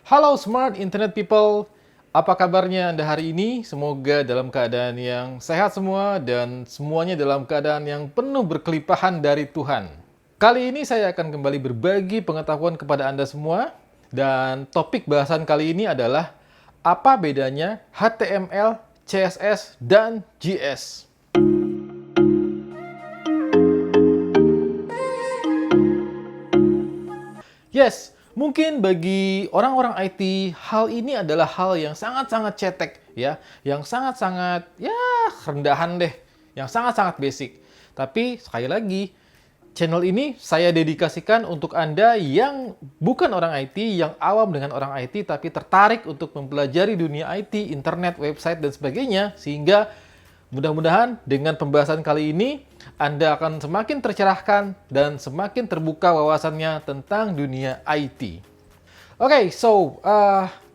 Halo Smart Internet People, apa kabarnya Anda hari ini? Semoga dalam keadaan yang sehat semua dan semuanya dalam keadaan yang penuh berkelimpahan dari Tuhan. Kali ini saya akan kembali berbagi pengetahuan kepada Anda semua dan topik bahasan kali ini adalah apa bedanya HTML, CSS, dan JS. Yes, mungkin bagi orang-orang IT, hal ini adalah hal yang sangat-sangat cetek, ya, yang sangat-sangat, ya, rendahan deh, yang sangat-sangat basic. Tapi, sekali lagi, channel ini saya dedikasikan untuk Anda yang bukan orang IT, yang awam dengan orang IT, tapi tertarik untuk mempelajari dunia IT, internet, website, dan sebagainya, sehingga mudah-mudahan dengan pembahasan kali ini, Anda akan semakin tercerahkan dan semakin terbuka wawasannya tentang dunia IT. Oke,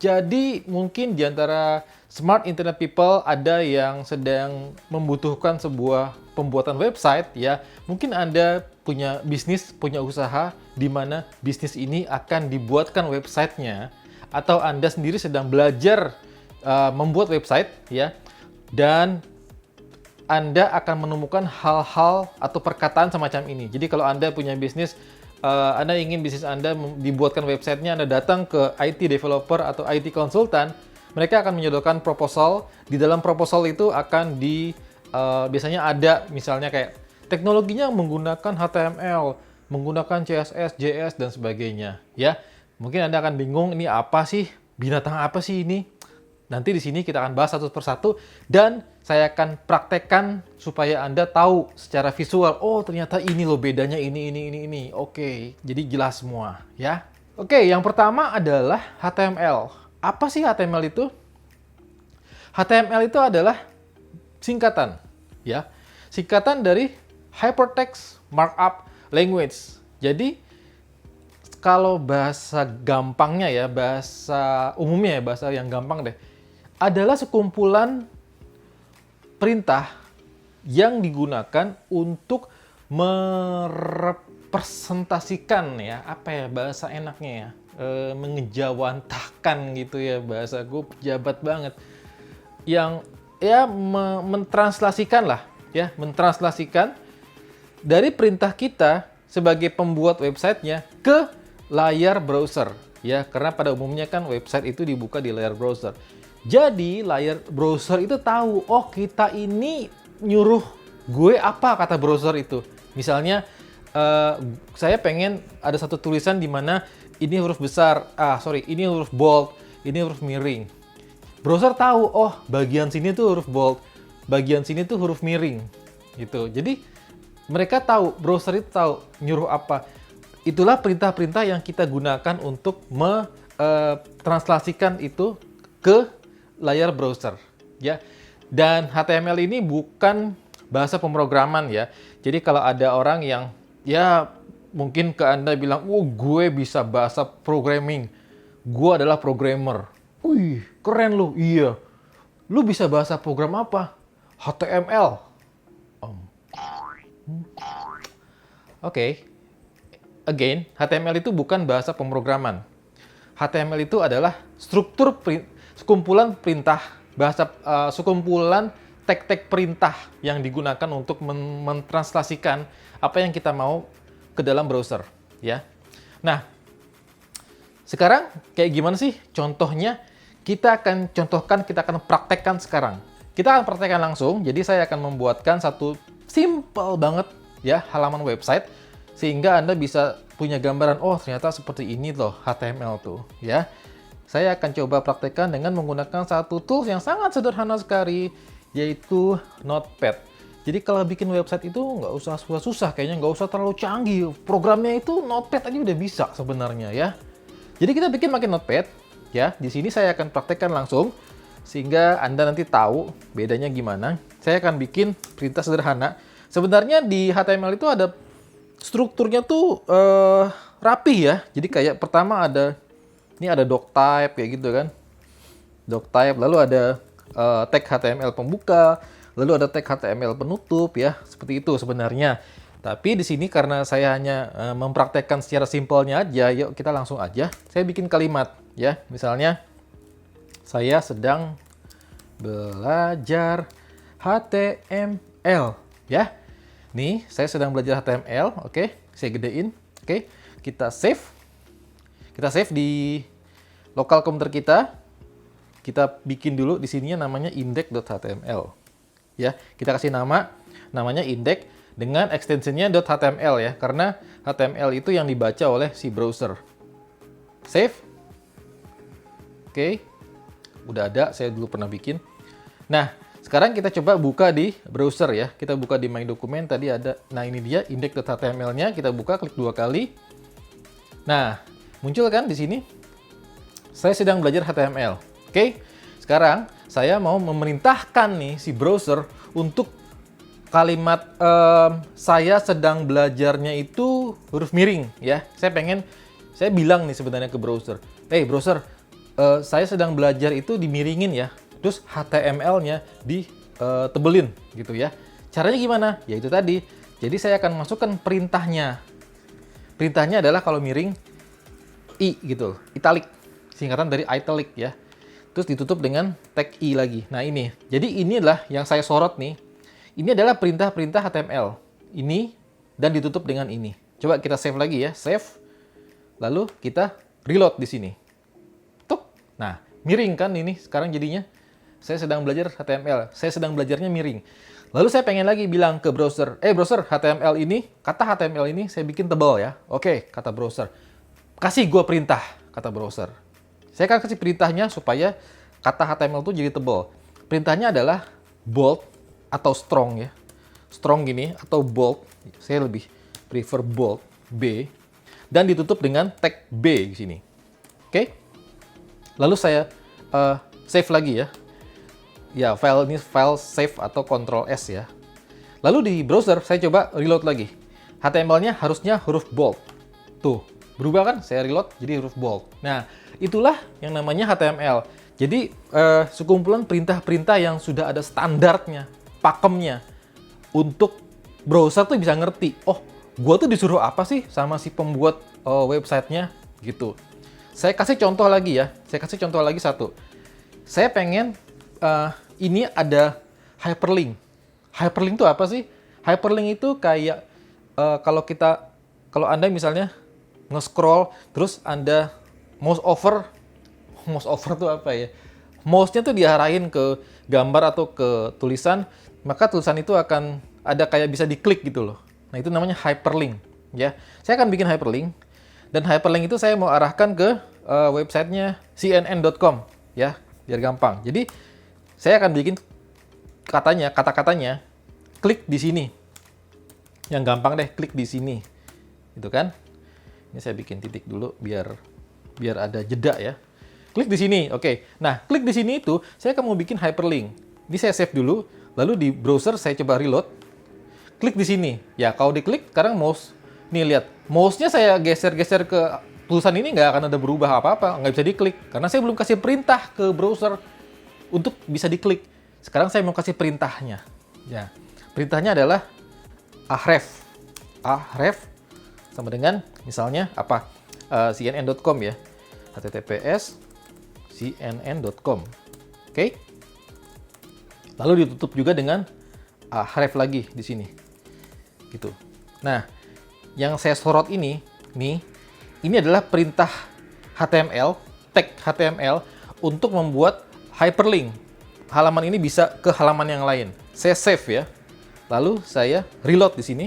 jadi mungkin di antara smart internet people ada yang sedang membutuhkan sebuah pembuatan website, ya. Mungkin Anda punya bisnis, punya usaha, di mana bisnis ini akan dibuatkan websitenya, atau Anda sendiri sedang belajar membuat website, ya, dan Anda akan menemukan hal-hal atau perkataan semacam ini. Jadi kalau Anda punya bisnis, Anda ingin bisnis Anda dibuatkan websitenya, Anda datang ke IT developer atau IT konsultan, mereka akan menyodorkan proposal. Di dalam proposal itu akan biasanya ada misalnya kayak teknologinya menggunakan HTML, menggunakan CSS, JS, dan sebagainya. Ya, mungkin Anda akan bingung, ini apa sih? Binatang apa sih ini? Nanti di sini kita akan bahas satu persatu dan saya akan praktekkan supaya Anda tahu secara visual, oh ternyata ini loh bedanya ini. Oke, jadi jelas semua ya. Oke, yang pertama adalah HTML. Apa sih HTML itu? HTML itu adalah singkatan, ya. Singkatan dari Hypertext Markup Language. Jadi kalau bahasa gampangnya ya, bahasa umumnya ya, bahasa yang gampang deh, adalah sekumpulan perintah yang digunakan untuk merepresentasikan ya, apa ya bahasa enaknya ya, mengejawantahkan gitu ya, bahasa gue pejabat banget, yang ya mentranslasikan lah ya, mentranslasikan dari perintah kita sebagai pembuat websitenya ke layar browser ya, karena pada umumnya kan website itu dibuka di layar browser. Jadi layar browser itu tahu, oh kita ini nyuruh gue apa kata browser itu. Misalnya saya pengen ada satu tulisan di mana ini huruf besar, ini huruf bold, ini huruf miring. Browser tahu, oh bagian sini tuh huruf bold, bagian sini tuh huruf miring, gitu. Jadi mereka tahu, browser itu tahu nyuruh apa. Itulah perintah-perintah yang kita gunakan untuk mentranslasikan itu ke layar browser, ya. Dan HTML ini bukan bahasa pemrograman ya. Jadi kalau ada orang yang ya mungkin ke Anda bilang, "Oh, gue bisa bahasa programming. Gue adalah programmer." Wih, keren lu. Iya. Lu bisa bahasa program apa? HTML. Oke. Again, HTML itu bukan bahasa pemrograman. HTML itu adalah struktur sekumpulan perintah, sekumpulan tag-tag perintah yang digunakan untuk mentranslasikan apa yang kita mau ke dalam browser, ya. Nah, sekarang kayak gimana sih contohnya? Kita akan contohkan, kita akan praktekkan sekarang. Kita akan praktekkan langsung. Jadi saya akan membuatkan satu simple banget ya halaman website sehingga Anda bisa punya gambaran, oh ternyata seperti ini loh HTML tuh, ya. Saya akan coba praktekkan dengan menggunakan satu tools yang sangat sederhana sekali, yaitu Notepad. Jadi kalau bikin website itu nggak usah susah-susah, kayaknya nggak usah terlalu canggih. Programnya itu Notepad aja udah bisa sebenarnya ya. Jadi kita bikin pakai Notepad, ya. Di sini saya akan praktekkan langsung, sehingga Anda nanti tahu bedanya gimana. Saya akan bikin perintah sederhana. Sebenarnya di HTML itu ada strukturnya tuh rapi ya. Jadi kayak pertama ini ada doctype kayak gitu kan. Doctype, lalu ada tag HTML pembuka, lalu ada tag HTML penutup ya. Seperti itu sebenarnya. Tapi di sini karena saya hanya mempraktekkan secara simpelnya aja, yuk kita langsung aja. Saya bikin kalimat ya. Misalnya saya sedang belajar HTML ya. Nih, saya sedang belajar HTML, oke. Saya gedein. Oke. Kita save. Kita save di lokal komputer kita. Kita bikin dulu di sininya namanya index.html. Ya, kita kasih namanya index dengan ekstensinya .html ya, karena HTML itu yang dibaca oleh si browser. Save. Oke. Udah ada, saya dulu pernah bikin. Nah, sekarang kita coba buka di browser ya. Kita buka di My Document, tadi ada. Nah, ini dia index.html-nya. Kita buka, klik 2 kali. Nah, muncul kan di sini. Saya sedang belajar HTML. Oke. Sekarang saya mau memerintahkan nih si browser untuk kalimat saya sedang belajarnya itu huruf miring ya. Saya bilang nih sebenarnya ke browser. Hey browser, saya sedang belajar itu dimiringin ya. Terus HTML-nya ditebelin gitu ya. Caranya gimana? Ya itu tadi. Jadi saya akan masukkan perintahnya. Perintahnya adalah kalau miring I gitu, italic. Singkatan dari italic ya. Terus ditutup dengan tag I lagi. Nah ini. Jadi inilah yang saya sorot nih. Ini adalah perintah-perintah HTML. Ini dan ditutup dengan ini. Coba kita save lagi ya. Save. Lalu kita reload di sini. Tuk. Nah, miring kan ini sekarang jadinya. Saya sedang belajar HTML. Saya sedang belajarnya miring. Lalu saya pengen lagi bilang ke browser, browser, HTML ini, kata HTML ini saya bikin tebal ya. Oke, kata browser. Kasih gue perintah, kata browser. Saya akan kasih perintahnya supaya kata HTML itu jadi tebal. Perintahnya adalah bold atau strong ya. Strong gini atau bold. Saya lebih prefer bold, B. Dan ditutup dengan tag B di sini. Oke. Lalu saya save lagi ya. Ya, file ini file save atau Ctrl S ya. Lalu di browser saya coba reload lagi. HTML-nya harusnya huruf bold. Tuh, berubah kan? Saya reload jadi huruf bold. Nah, itulah yang namanya HTML. Jadi, sekumpulan perintah-perintah yang sudah ada standarnya, pakemnya. Untuk browser tuh bisa ngerti, oh, gua tuh disuruh apa sih sama si pembuat websitenya gitu. Saya kasih contoh lagi ya. Saya kasih contoh lagi satu. Saya pengen ini ada hyperlink. Hyperlink itu apa sih? Hyperlink itu kayak kalau Anda misalnya nge-scroll terus Anda mouse over tuh apa ya? Mouse-nya tuh diarahin ke gambar atau ke tulisan, maka tulisan itu akan ada kayak bisa diklik gitu loh. Nah, itu namanya hyperlink ya. Saya akan bikin hyperlink dan hyperlink itu saya mau arahkan ke websitenya cnn.com ya, biar gampang. Jadi saya akan bikin kata-katanya, klik di sini. Yang gampang deh, klik di sini. Gitu kan? Ini saya bikin titik dulu biar ada jeda ya. Klik di sini, oke. Nah, klik di sini itu saya akan mau bikin hyperlink. Ini saya save dulu, lalu di browser saya coba reload. Klik di sini. Ya, kalau diklik, sekarang mouse. Nih lihat, mouse-nya saya geser-geser ke tulisan ini nggak akan ada berubah apa-apa, nggak bisa diklik. Karena saya belum kasih perintah ke browser untuk bisa diklik. Sekarang saya mau kasih perintahnya. Ya, perintahnya adalah ahref. Ahref sama dengan misalnya apa? cnn.com ya. https cnn.com. Oke. Lalu ditutup juga dengan ahref lagi di sini. Gitu. Nah, yang saya sorot ini adalah perintah HTML, tag HTML untuk membuat hyperlink. Halaman ini bisa ke halaman yang lain. Saya save ya. Lalu saya reload di sini.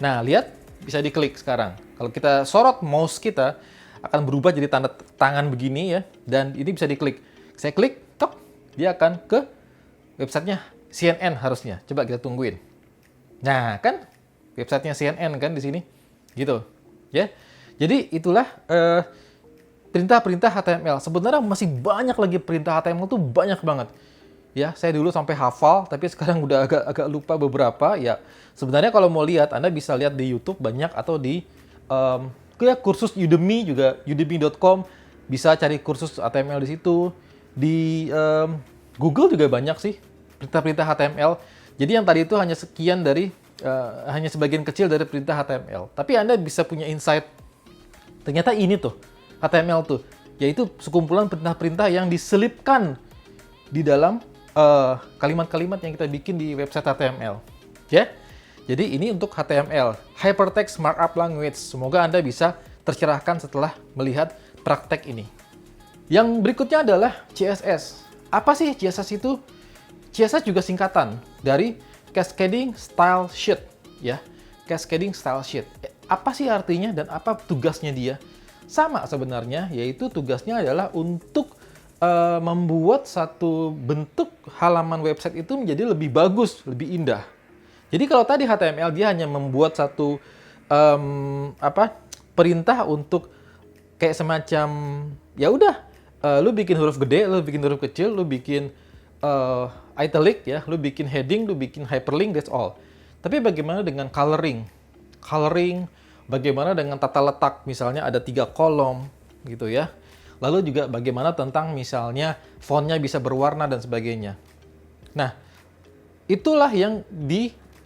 Nah, lihat bisa diklik sekarang. Kalau kita sorot mouse kita akan berubah jadi tanda tangan begini ya, dan ini bisa diklik. Saya klik, tok, dia akan ke websitenya CNN harusnya. Coba kita tungguin. Nah, kan websitenya CNN kan di sini. Gitu. Ya. Jadi itulah perintah-perintah HTML. Sebenarnya masih banyak lagi perintah HTML tuh banyak banget. Ya, saya dulu sampai hafal, tapi sekarang udah agak lupa beberapa. Ya, sebenarnya kalau mau lihat, Anda bisa lihat di YouTube banyak atau di kursus Udemy juga, udemy.com, bisa cari kursus HTML di situ. Di Google juga banyak sih perintah-perintah HTML. Jadi yang tadi itu hanya sekian dari hanya sebagian kecil dari perintah HTML. Tapi Anda bisa punya insight, ternyata ini tuh HTML tuh, yaitu sekumpulan perintah-perintah yang diselipkan di dalam kalimat-kalimat yang kita bikin di website HTML. Ya, jadi ini untuk HTML, Hypertext Markup Language. Semoga Anda bisa tercerahkan setelah melihat praktek ini. Yang berikutnya adalah CSS. Apa sih CSS itu? CSS juga singkatan dari Cascading Style Sheet, ya. Cascading Style Sheet. Apa sih artinya dan apa tugasnya dia? Sama sebenarnya, yaitu tugasnya adalah untuk membuat satu bentuk halaman website itu menjadi lebih bagus, lebih indah. Jadi kalau tadi HTML dia hanya membuat satu perintah untuk kayak semacam ya udah, lu bikin huruf gede, lu bikin huruf kecil, lu bikin italic ya, lu bikin heading, lu bikin hyperlink, that's all. Tapi bagaimana dengan coloring? Coloring, bagaimana dengan tata letak? Misalnya ada 3 kolom gitu ya. Lalu juga bagaimana tentang misalnya fontnya bisa berwarna dan sebagainya. Nah, itulah yang digunakan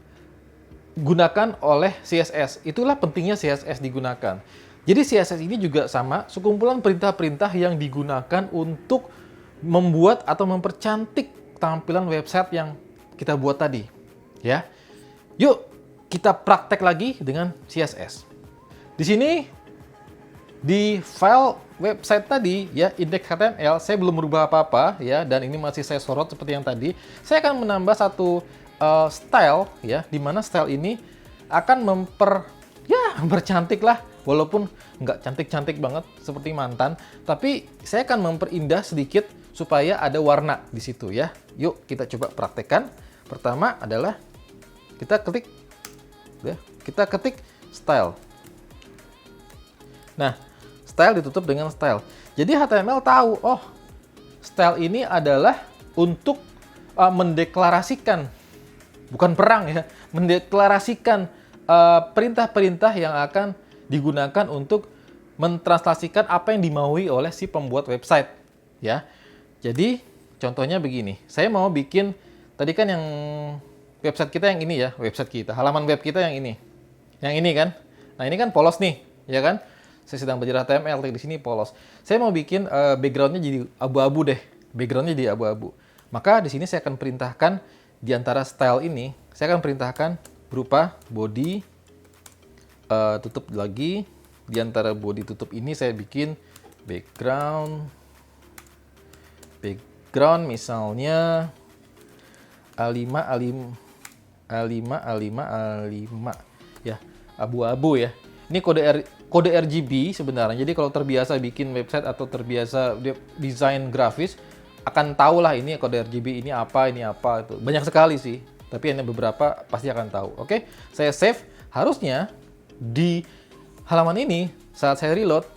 oleh CSS. Itulah pentingnya CSS digunakan. Jadi CSS ini juga sama, sekumpulan perintah-perintah yang digunakan untuk membuat atau mempercantik tampilan website yang kita buat tadi. Ya. Yuk, kita praktek lagi dengan CSS. Di sini di file website tadi ya, index.html, saya belum merubah apa-apa ya, dan ini masih saya sorot seperti yang tadi. Saya akan menambah satu style ya, di mana style ini akan mempercantik lah, walaupun nggak cantik-cantik banget seperti mantan, tapi saya akan memperindah sedikit supaya ada warna di situ ya. Yuk kita coba praktekkan. Pertama adalah kita ketik style. Nah, style ditutup dengan style. Jadi HTML tahu, oh, style ini adalah untuk mendeklarasikan, bukan perang ya, mendeklarasikan perintah-perintah yang akan digunakan untuk mentranslasikan apa yang dimaui oleh si pembuat website, ya. Jadi contohnya begini, saya mau bikin tadi kan yang website kita yang ini ya, website kita, halaman web kita yang ini kan. Nah ini kan polos nih, ya kan? Saya sedang belajar HTML, di sini polos. Saya mau bikin backgroundnya jadi abu-abu deh. Backgroundnya jadi abu-abu. Maka di sini saya akan perintahkan di antara style ini, saya akan perintahkan berupa body tutup lagi. Di antara body tutup ini saya bikin background misalnya A5 ya, abu-abu ya. Ini kode RGB sebenarnya. Jadi kalau terbiasa bikin website atau terbiasa desain grafis, akan tahu lah ini kode RGB, ini apa itu. Banyak sekali sih, tapi hanya beberapa pasti akan tahu. Oke, saya save. Harusnya di halaman ini saat saya reload,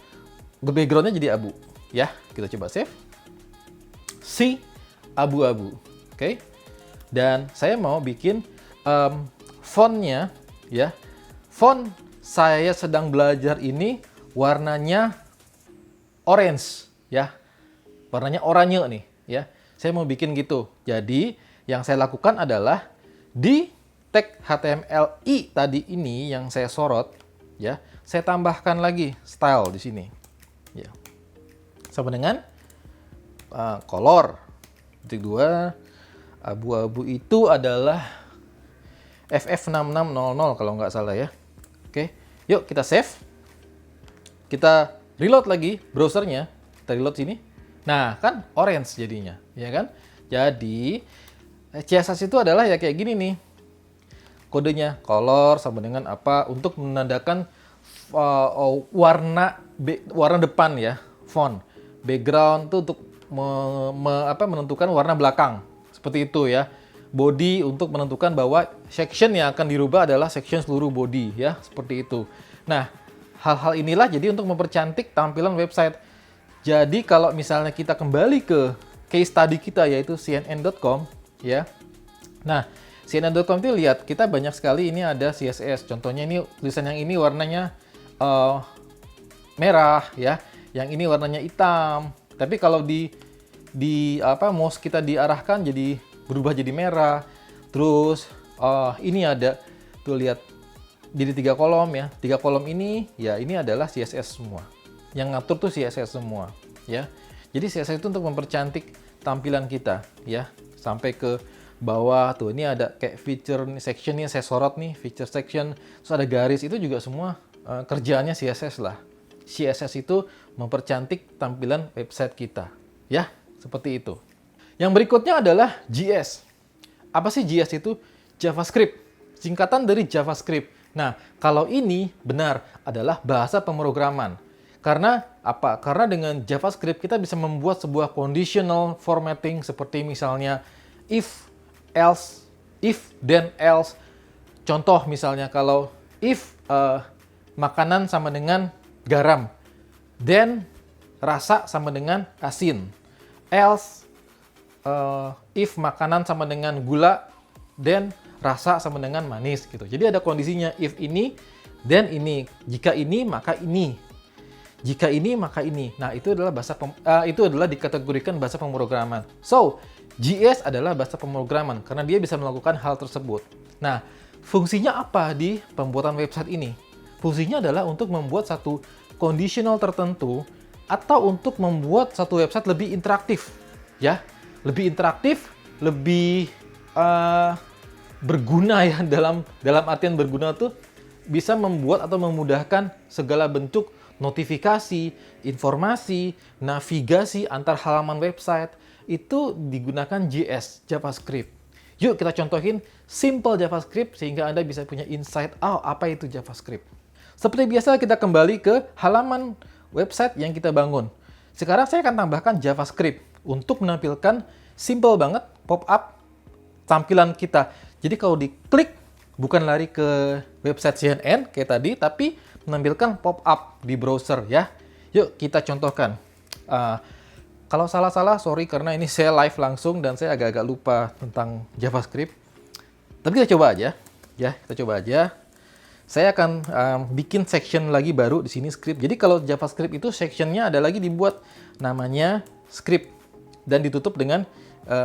backgroundnya jadi abu. Ya, kita coba save. Si abu-abu. Oke. Dan saya mau bikin fontnya ya. Font saya sedang belajar ini warnanya orange ya. Warnanya oranye nih ya. Saya mau bikin gitu. Jadi yang saya lakukan adalah di tag HTMLi tadi ini yang saya sorot ya, saya tambahkan lagi style di sini. Ya. Sama dengan color. Titik 2 abu-abu itu adalah FF6600 kalau nggak salah ya. Oke, yuk kita save. Kita reload lagi browsernya. Kita reload sini. Nah, kan orange jadinya, ya kan? Jadi CSS itu adalah ya kayak gini nih. Kodenya color sama dengan apa untuk menandakan warna depan ya, font. Background tuh untuk menentukan warna belakang. Seperti itu ya. Body untuk menentukan bahwa section yang akan dirubah adalah section seluruh body ya, seperti itu. Nah, hal-hal inilah jadi untuk mempercantik tampilan website. Jadi kalau misalnya kita kembali ke case study kita yaitu cnn.com ya. Nah, cnn.com itu lihat kita banyak sekali ini ada CSS. Contohnya ini tulisan yang ini warnanya merah ya, yang ini warnanya hitam. Tapi kalau mouse kita diarahkan jadi berubah jadi merah. Terus ini ada Tuh lihat, jadi 3 kolom ya. 3 kolom ini, ya ini adalah CSS semua. Yang ngatur tuh CSS semua, ya. Jadi CSS itu untuk mempercantik tampilan kita, ya. Sampai ke bawah tuh, ini ada kayak feature section nih, saya sorot nih, feature section. Terus ada garis, itu juga semua kerjaannya CSS lah. CSS itu mempercantik tampilan website kita, ya. Seperti itu. Yang berikutnya adalah JS. Apa sih JS itu? JavaScript. Singkatan dari JavaScript. Nah, kalau ini benar adalah bahasa pemrograman. Karena apa? Karena dengan JavaScript kita bisa membuat sebuah conditional formatting seperti misalnya if, else, if, then, else. Contoh misalnya kalau if makanan sama dengan garam, then rasa sama dengan asin. Else, if makanan sama dengan gula, then rasa sama dengan manis gitu. Jadi ada kondisinya, if ini, then ini. Jika ini, maka ini. Jika ini, maka ini. Nah, itu adalah itu adalah dikategorikan bahasa pemrograman. So, JS adalah bahasa pemrograman karena dia bisa melakukan hal tersebut. Nah, fungsinya apa di pembuatan website ini? Fungsinya adalah untuk membuat satu conditional tertentu atau untuk membuat satu website lebih interaktif, ya. Lebih interaktif, lebih berguna ya, dalam artian berguna tuh bisa membuat atau memudahkan segala bentuk notifikasi, informasi, navigasi antar halaman website itu digunakan JS, JavaScript. Yuk kita contohin simple JavaScript sehingga Anda bisa punya insight, apa itu JavaScript. Seperti biasa kita kembali ke halaman website yang kita bangun. Sekarang saya akan tambahkan JavaScript untuk menampilkan simple banget pop-up tampilan kita. Jadi kalau diklik, bukan lari ke website CNN kayak tadi, tapi menampilkan pop-up di browser ya. Yuk kita contohkan. Kalau salah-salah, sorry karena ini saya live langsung dan saya agak-agak lupa tentang JavaScript. Tapi kita coba aja, ya kita coba aja. Saya akan bikin section lagi baru di sini script. Jadi kalau JavaScript itu sectionnya ada lagi dibuat namanya script dan ditutup dengan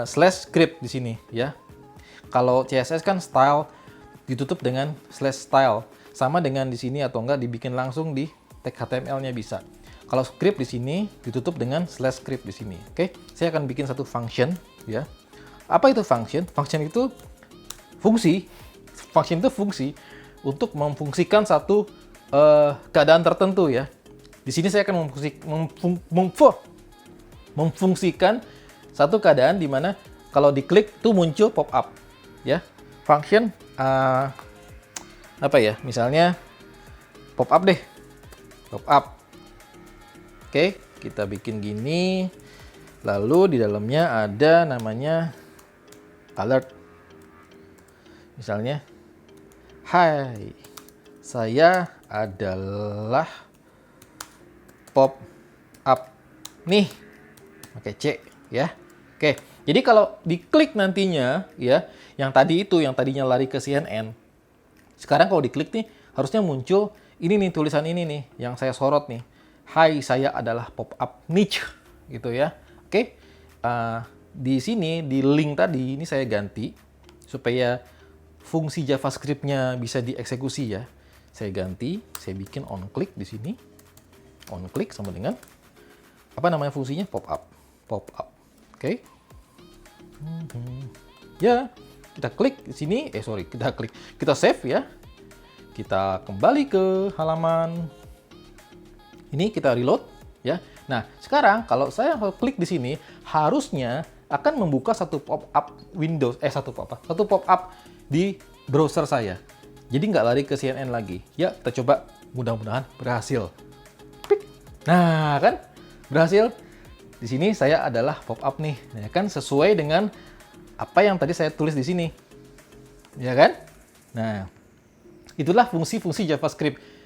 slash script di sini ya. Kalau CSS kan style ditutup dengan slash style, sama dengan di sini atau enggak dibikin langsung di tag HTML-nya bisa. Kalau script di sini ditutup dengan slash script di sini. Oke, saya akan bikin satu function ya. Apa itu function? Function itu fungsi. Function itu fungsi untuk memfungsikan satu keadaan tertentu ya. Di sini saya akan memfungsikan satu keadaan di mana kalau diklik tuh muncul pop-up ya. Function apa ya? Misalnya pop-up deh. Pop-up. Oke, kita bikin gini. Lalu di dalamnya ada namanya alert. Misalnya, hai, saya adalah pop-up nih, pakai C ya. Oke, jadi kalau diklik nantinya ya, yang tadinya lari ke CNN, sekarang kalau diklik nih harusnya muncul ini nih, tulisan ini nih yang saya sorot nih. Hai, saya adalah pop-up niche gitu ya. Oke, di sini di link tadi ini saya ganti supaya fungsi JavaScript-nya bisa dieksekusi ya. Saya ganti, saya bikin on click di sini. On click sama dengan apa namanya fungsinya? Pop-up. Pop-up. Oke. Ya, kita klik di sini. Kita save ya. Kita kembali ke halaman. Ini kita reload ya. Nah, sekarang kalau saya klik di sini harusnya akan membuka satu pop-up Windows, satu pop-up di browser saya. Jadi nggak lari ke CNN lagi. Ya, kita coba, mudah-mudahan berhasil. Pik. Nah, kan berhasil. Di sini saya adalah pop-up nih, ya kan, sesuai dengan apa yang tadi saya tulis di sini. Ya kan? Nah, itulah fungsi-fungsi JavaScript.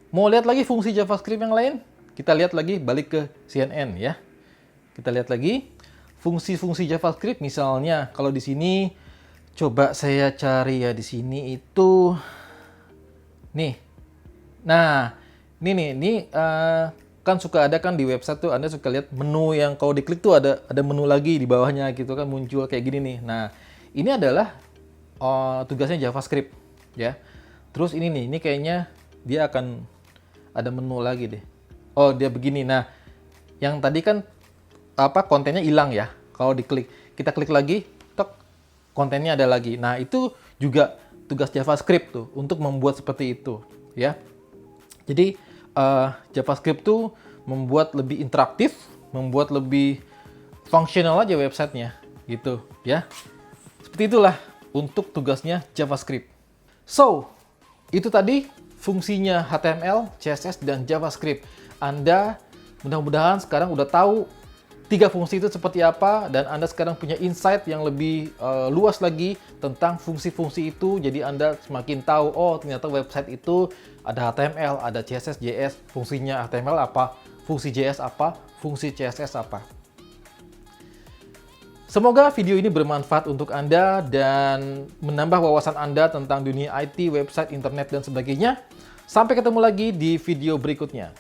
Mau lihat lagi fungsi JavaScript yang lain? Kita lihat lagi, balik ke CNN ya. Kita lihat lagi fungsi-fungsi JavaScript. Misalnya kalau di sini coba saya cari ya, di sini itu nih. Nah, ini kan suka ada kan di website tuh, Anda suka lihat menu yang kalau diklik tuh ada menu lagi di bawahnya gitu kan, muncul kayak gini nih. Nah, ini adalah tugasnya JavaScript ya. Terus ini nih, ini kayaknya dia akan ada menu lagi deh. Oh, dia begini. Nah, yang tadi kan kontennya hilang ya. Kalau kita klik lagi, tek, kontennya ada lagi. Nah, itu juga tugas JavaScript tuh untuk membuat seperti itu, ya. Jadi JavaScript tuh membuat lebih interaktif, membuat lebih fungsional aja websitenya, gitu, ya. Seperti itulah untuk tugasnya JavaScript. So, itu tadi fungsinya HTML, CSS, dan JavaScript. Anda mudah-mudahan sekarang udah tahu 3 fungsi itu seperti apa, dan Anda sekarang punya insight yang lebih luas lagi tentang fungsi-fungsi itu. Jadi Anda semakin tahu, oh ternyata website itu ada HTML, ada CSS, JS, fungsinya HTML apa, fungsi JS apa, fungsi CSS apa. Semoga video ini bermanfaat untuk Anda dan menambah wawasan Anda tentang dunia IT, website, internet, dan sebagainya. Sampai ketemu lagi di video berikutnya.